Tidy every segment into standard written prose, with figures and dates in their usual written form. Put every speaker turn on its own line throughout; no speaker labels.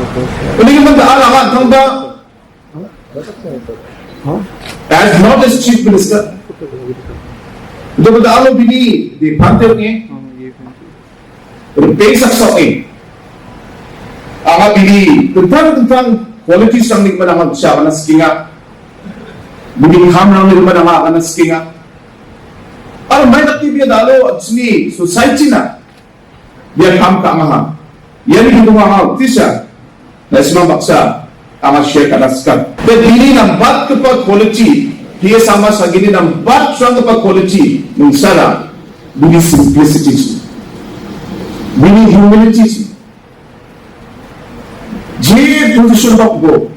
Ini kita alamat tangga as not as chief minister. Itu kita alam bini di pantai ni, berbeza soal. Aga bini tentang qualities yang ni mana macam mana sekinga, bini ham yang ni mana mana sekinga. Alam main tak dia dalam sini society na dia ham tak mahal. Yang ni kita mahal tisha. Nasional baksa amat share kadaskan. Berdiri nampak kepada quality, dia sama segini nampak strong kepada quality. Mensara, bini simplicity, bini humility. Jika position bakbo,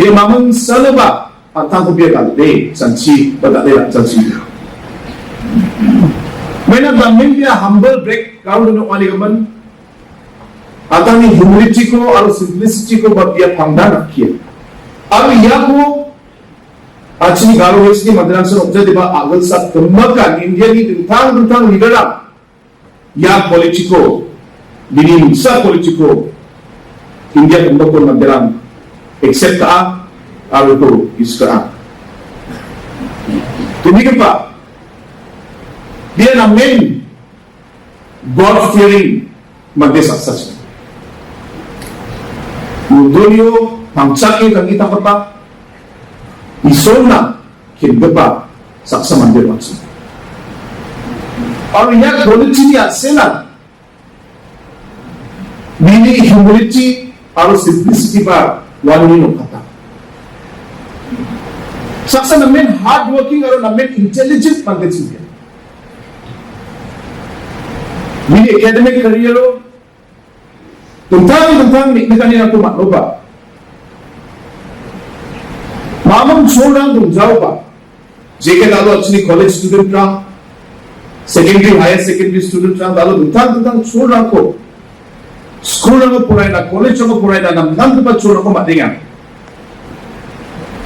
dia mamun salaba atau dia kalde sanci berdaya sanci. Mana dalam dia humble break kau dengan wali gaman. Atau ni humility ko atau simplicity ko berdia pangdan rakhia. Aru ia ko actually garu hesni madrasa objek diba agal sat kembakan India ni tentang leader ya politiko bini sa politiko India kembakon madrasa except aru ko iska. Demikian pak dia namen God fearing magde sukses. Udolio pangcaki kang kita kata isona kindepa saksa mandir maksud. Or yang quality dia sena bini humility atau simplicity pa wani no kata. Saksa namen hard working atau namen intelligent mandir dia. Bini academic career lo tentang nikmatan yang aku makluba. Mamam छोड़ना तुम जाओ बा. जेके दालो अच्छी college student रहा, secondary higher secondary student रहा दालो tentang छोड़ना को school को पढ़ाई ना college को पढ़ाई ना नम tempat छोड़ना को मत dengar.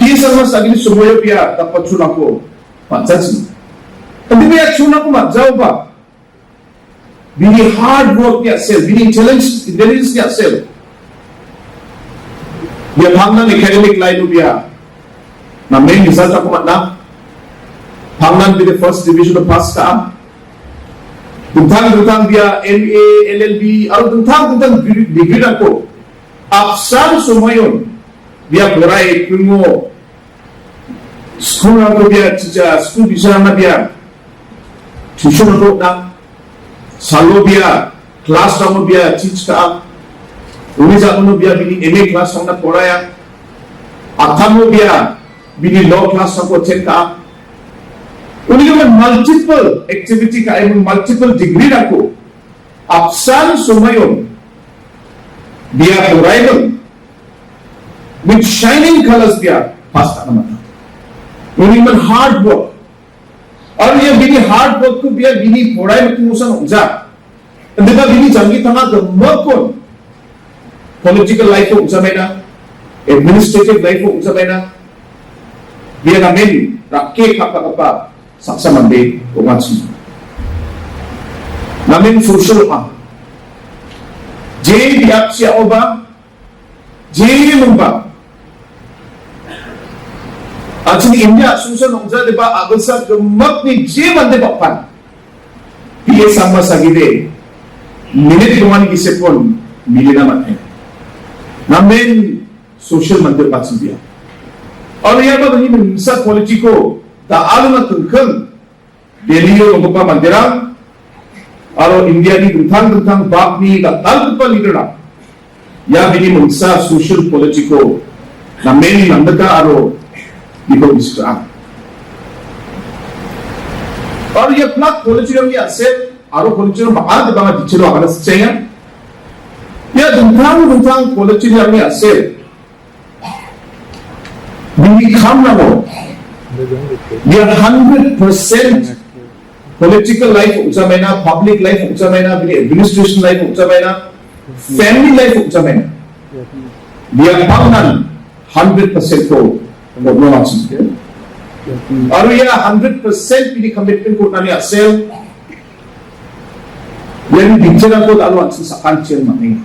Dia sama sekali semua dia dapat छोड़ना को macam ni. Tapi dia छोड़ना को मत जाओ बा. Bini hard work dia sel, bini intelligence dia sel. Dia pangnan academic line dia. Na main result aku makna. Pangnan dia first division pass ka. Tentang dia MA, LLB, atau tentang degree aku. Absan semua yon. Dia berai kungo. School aku dia cica, school bisa nama dia. Tuition aku nak. Salo biar kelas kamu biar teach ka, uni kamu biar bini MA kelas kamu nak pernah, akamu biar bini law kelas kamu attend ka, uni kamu multiple activity ka, multiple degree aku, absan sumayon, biar rival, with shining colors biar pas tak nama, uni kamu hard work. और ये बिनी hard work को बिया बिनी पढ़ाई में तुमसन उजा अंदर बिनी जंगी तंगा गम्मत को पॉलिटिकल लाइफ को उजा मैना एडमिनिस्ट्रेटिव लाइफ को उजा मैना बिया ना मेन रखे खापा सक्सा मंडे को माची ना मेन सोशल आ जे बिया सियाओबा जे Mumba Actually, India susah nongja deba agusah gemak ni je bande papan. Dia sama sagide minit rumani kise pun milina mat hai. Namen social mandir pasin dia. और यह बात नहीं मिसा पॉलिटिको दा आलना तुंखल दिल्ली को बप्पा मंदिरा और इंडिया की दुथांग बाप नी का ताल बप्पा लीडरा या बिनी मिसा सोशल पॉलिटिको ना मेनी नंदका आरो दिको बिस्ट्रा और ये प्लग पॉलिटिको की असेल आरो पॉलिटिको बाहर दिबांगा दिचलो आगरा सच्चाई या दुथांग पॉलिटिको की असेल Bini kam namo, dia 100% political life ucapena, public life ucapena, bini administration life ucapena, family life ucapena. Dia pangnan 100% ko problem achi. Aru ya 100% bini commitment ko nani asel. Yang bicara ko dalu achi sakan chen maning.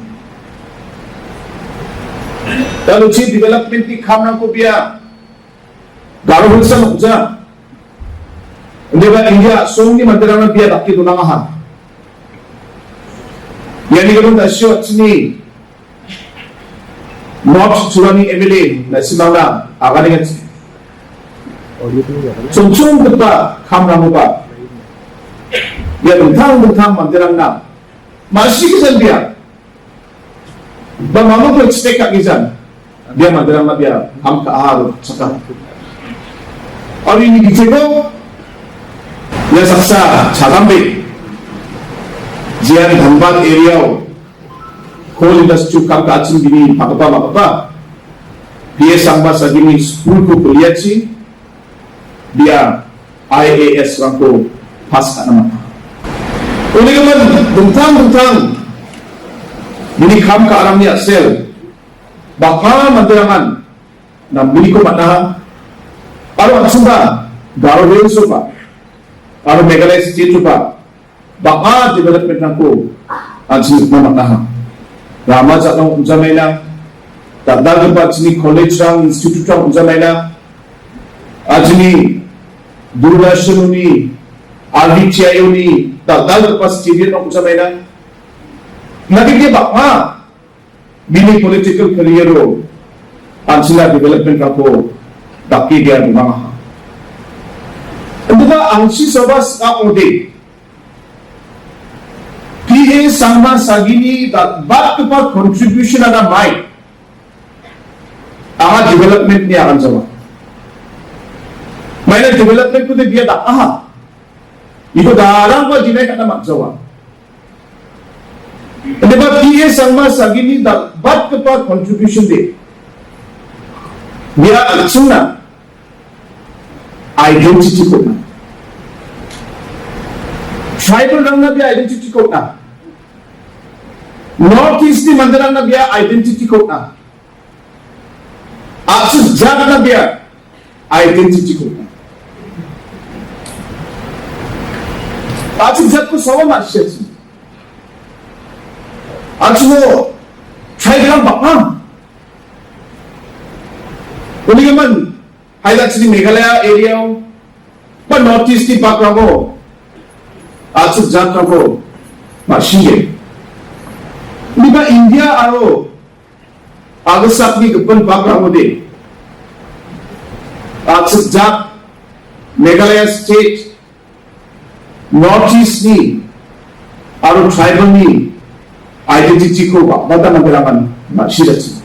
Lalu Chief Development di Kamrang ko biya Garo Hilsa Mukja Diba India Song ni Mandirang biya Daki Dunangahan Yani ganun na siya Sini North Surani MLA Na simang Agalingan Sungsung kita Kamrang mo ba Biya Bentang Mandirang na Masih kisan biya Ba mama ko expect ka kisan dia Mandirang na biya ham kaaharo saka ari ni gitego ya saksa chagambe jian dhanbad area coal industry kam kachin bini pakapa dia sangba sagini school ko kuliachi dia IAS rangko pas kana uli kaman dungtang bini kam ka aram niya sel baka Mandirangan na bini ko manahan aro aksunda Garo Hills pa aro Meghalaya State pa baka development nako ansin na matahan rama jatang unjamay na tagdag pa sini college rang institute rang unjamay na ajini Durashan ni RVCIO ni tagdag pa stadium rang unjamay na nagiging baka bini political career ro ansila development nako Daki dia bunga. Diba ang si sabas ka ode. PA sangma sagini that back to part contribution ada mai. Aha development ni akan jawa. Maina development ko dia dah aha. Itu darang ko jinay ka na magjawa. Diba PA sangma sagini that back to part contribution de. Dia langsung na identity ko na. Tribal lang na biya identity ko na. North East ni Mandirang na biya identity ko na. Aksus Jat na biya identity ko na. Aksus Jat ko sawa masya si. Aksus mo tribal lang baka. Uli naman highlights ni Meghalaya area pa North East ni background Aksus Jat ko masya. Di ba India aro agasak ni gupon background de Aksus Jat Meghalaya State North East ni aro tribal ni identity ko ba bata Mandirangan masya si.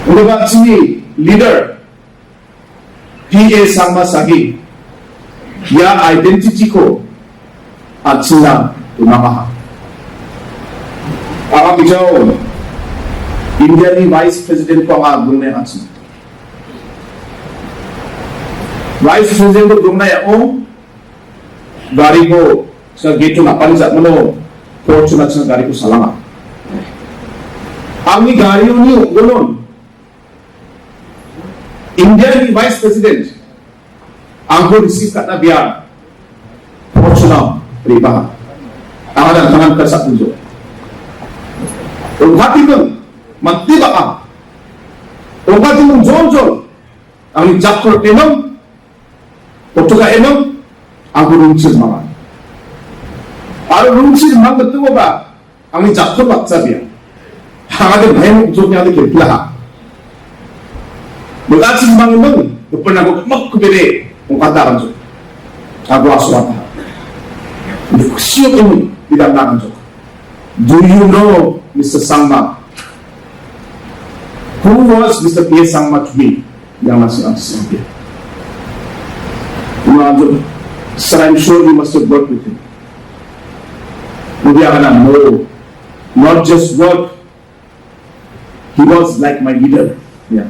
Udah sini leader PA Sangma Sagi ya identity ko at sila tunamaha. Ako bijaw India ni Vice President ko ang agong na atsi. Vice President ko agong na yaong gari ko sa gate na panisat mo no fortunate sa gari ko salama. Ang ni gari ni gulon Indian Vice President angko receive kat biar fortuna riba amadan tangan tersak tunjuk ungkati meng manti baka ungkati meng jol ang jakor enom potuka enom angko rungsil mama aro rungsil mang betul ba ang jakor baksa biar hangaden bayang ujungnya ada keplah Bukan sih bang pernah aku mak kebede mengatakan so, aku aswata. Siapa ini tidak nak so. Do you know Mr. Sangma? Who was Mr. P. Sangma to me? Yang masih asing. So I'm sure you must have worked with him. Maybe I can know, not just work. He was like my leader. Yeah.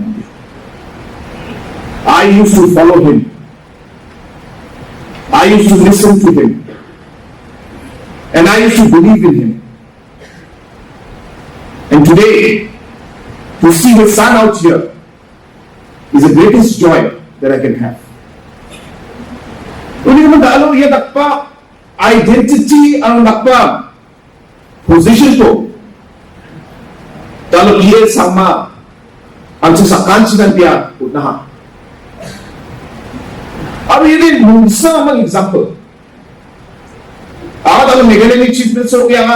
I used to follow him. I used to listen to him. And I used to believe in him. And today, to see his son out here is the greatest joy that I can have. Uli naman daalaw iya dakpa identity ang dakpa position ko. Dalam Dalam dia sama ang sasakan sinan dia unaha. Abi ini musa mang example. Dalam Meghalaya ni Chief Minister ko yang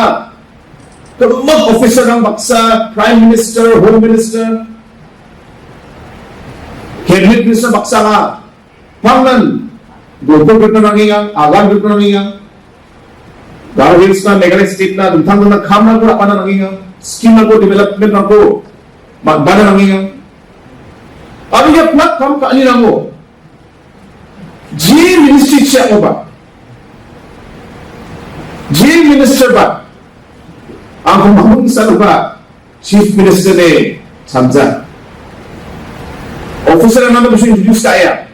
kelumag officer ng baksa, Prime Minister, Home Minister, Cabinet Minister baksa nga, panglan, gogo group na nangingang, agan group na nangingang, Garo Hills na, Meghalaya State na, dutang na kam na ko, apa na nangingang, scheme na ko, development na ko, magba na nangingang. Abi niya plak kam kaani na mo, G Ministry siya ko ba? G Minister ba? Ang kumamang sa lupa, Chief Minister ni Samja. Officer na naman gusto introduce kaya.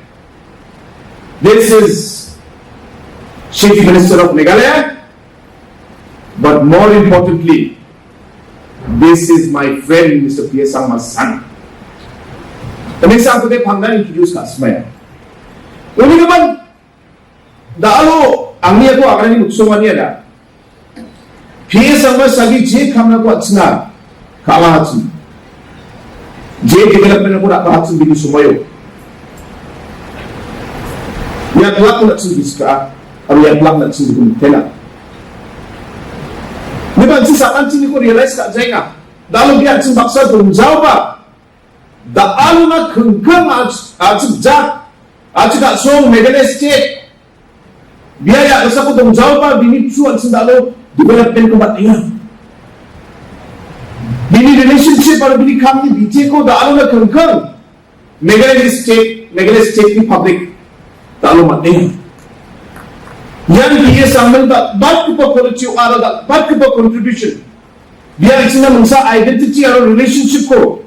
This is Chief Minister of Meghalaya, but more importantly, this is my friend Mr. P.S. Sangma's son. Kami sa ako tayo panggan introduce ka, Smaya. Uli naman, daalo, ang niya ko, akalan ni Mutsuman niya na, P.S. Sangma's sagi je kamna ko at sina, kaalahatsin. Je development ako na kaalahatsin bini sumayo. Yan lang ko natsin biska, at yan lang natsin bini tela. Diba, sa kansin ko realize ka, jay nga, daalo biya atsin baksa, dumjaw ba? Daalo na kengkang atsin jak, atsin kasong Meghalaya State, biaya asa ko dumjaw ba, binitsu atsin daalo, development ko ba't niya? Bini relationship or bini kami BJ ko daalo na kengkang Meghalaya State ni public daalo ba't niya? Yan biya sambil ba't ko pa quality o araw da, ba't ko pa contribution? Biya isin na mong sa identity or relationship ko.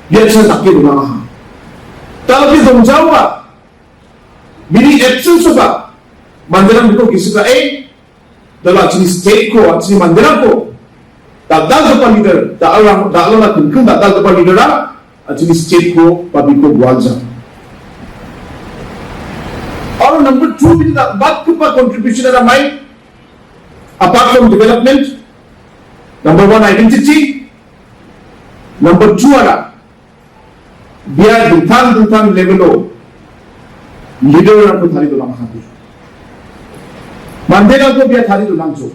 Biya isin na takir na nga. Talabi dumjaw ba? Bini absence ba? Mandalang ko kisi ka dalam sini state ko at sini mandalang ko dadal ka pa leader daalo na kengkang dadal ka pa leader at sini state ko pabi ko buwalja. Or number 2 bini da ba't ko pa contribution na may apart from development, number 1 identity, number 2 ada biar dutang level leader na ko thari do lang habi. Mandela ko biya thari do lang jo.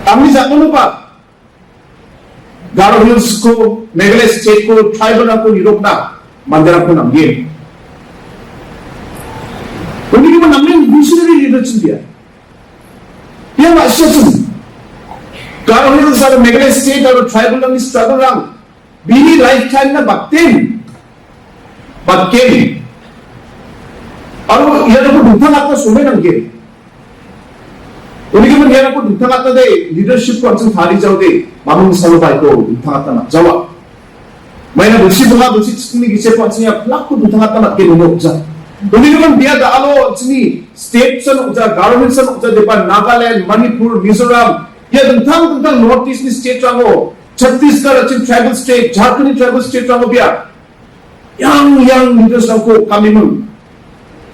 Amni sakno pa. Garo Hills ko, Meghalaya State ko, tribal na ko Europe na, Mandela ko nang game. Hindi naman namin visionary leadership dia. Dia masya sun. Garo Hills sa Meghalaya State or tribal lang struggle lang. Bini lifetime na baktin. Aro yan ako dutang at na sumay ng game. Uli naman yan ako dutang at na day, leadership ko at siyang thali jaw day, mamang salubay ko, dutang at na jawa. May na bulsi bunga, bulsi chikin gisip ko at siya, plak ko dutang at na kinunok dyan. Uli naman biya daalo at sini, state sa nukja, government sa nukja, diba, Nagaland, Manipur, Mizoram, yan dutang northeast ni state rango, Chhattisgarh at tribal state, Jharkhand tribal state rango biya. Yang leaders ko kami mo.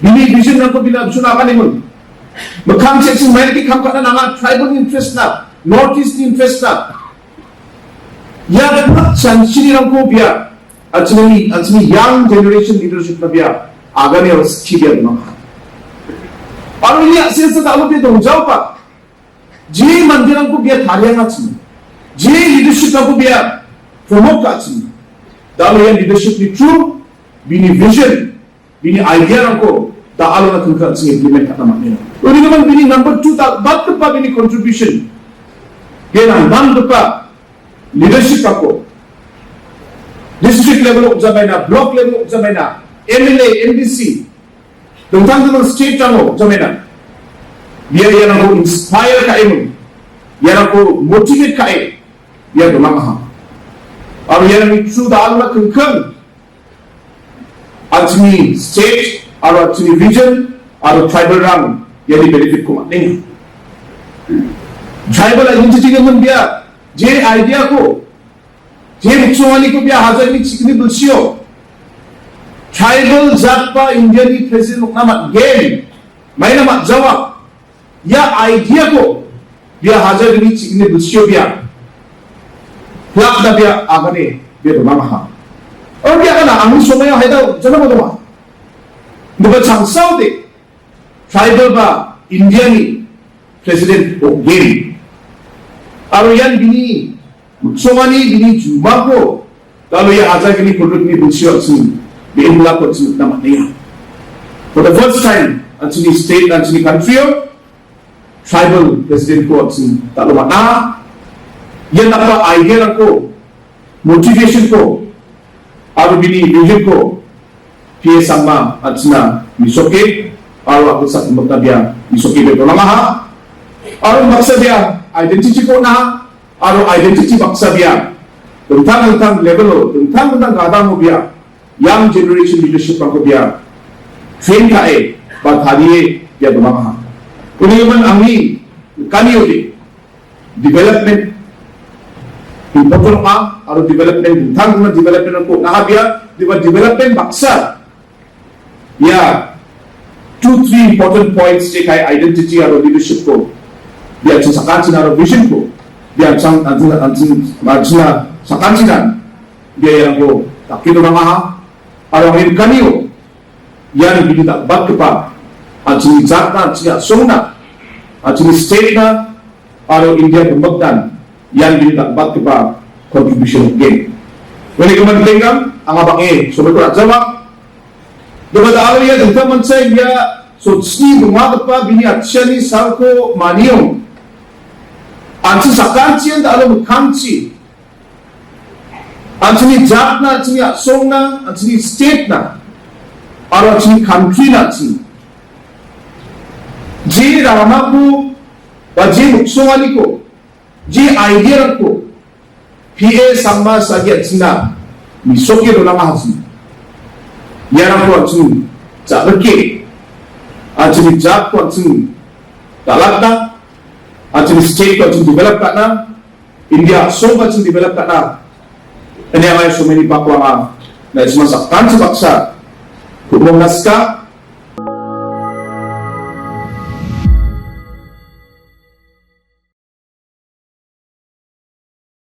Bini vision ko binabsunakan mo. Magkam section may kam ka na nga tribal interest na, northeast interest na. Yan sansini ko biya. At sini young generation leadership na biya. Aga niya chibiya mga. Paano niya sense na alo biya dongjaw pa. Ji mandiran ko biya thariya nga sini. Ji leadership na ko biya promote ka sini. Dahil yan leadership ni true, bini vision, bini idea lang ko, daalo na kung kasi implement ka naman nila. Uli naman bini number 2, ba't ka pa bini contribution? Yan ang number pa, leadership ako. District level upjamay na, block level upjamay na, MLA, MDC, tungtang ng state ako upjamay na. Yan ako inspire ka mo, yan ako motivate ka yan dumang Aro yan ang true daalo na kengkang at sini state, aro at sini region, aro tribal rang yan i-benefit ko matning. Tribal identity naman biya, je idea ko, je muksumali ko biya hajar ni chikni bulsiyo. Tribal jat pa India ni president namat game, may namat jawab. Ya idea ko, biya hajar ni chikni bulsiyo biya. plak na dia agane dia mamaha. Orang dia kana ang sumaya haida jana mo doma. Diba changsao de tribal ba India ni President Ogeri. Aro yan bini muksomani bini juma ko. Kalau ya aja gini produk ni bunsio sini diimla ko sini nama niya. For the first time actually state actually country tribal president ko sini talo mana yan apa idea ko motivation ko aro bini vision ko Pia sama atsna misoke aro ako sa magtabya misoke beto na ha aro baksa dia identity ko na aro identity baksa dia tentang level tentang kadang mo dia young generation leadership ko dia train kae ba thadiye dia dumama kuni man angni kaniyo di development important ka aro development tentang development ko na dia development baksa ya 2-3 important points je kai identity atau leadership ko dia sakansin atau vision ko dia sakansinan dia yang ko takino na nga atau ang kaniyo yan binita bak pa at sinizat na at sinasong at sinistate na atau India bumbagdan yan binita bak pa contribution game wala ka maglingang ang abange sumunod at sama Diba dahil ya dito man sa iya so sni dumagat pa biniat siya ni Salko Maniyong ansi sakansi yan dahil magkansi ansi ni Jack na ansi ni Asong na ansi ni state na aro ansi ni country na ansi ji rama ko ba ji muksongali ko ji idea ko PA sama sagi ansi na misoki dola mahasi Yarang ko atsung sabke atsung job ko atsung talakta atsung state ko atsung develop na India so atsung develop na and there are so many pakwa na isma sa kansa baksa kumong naska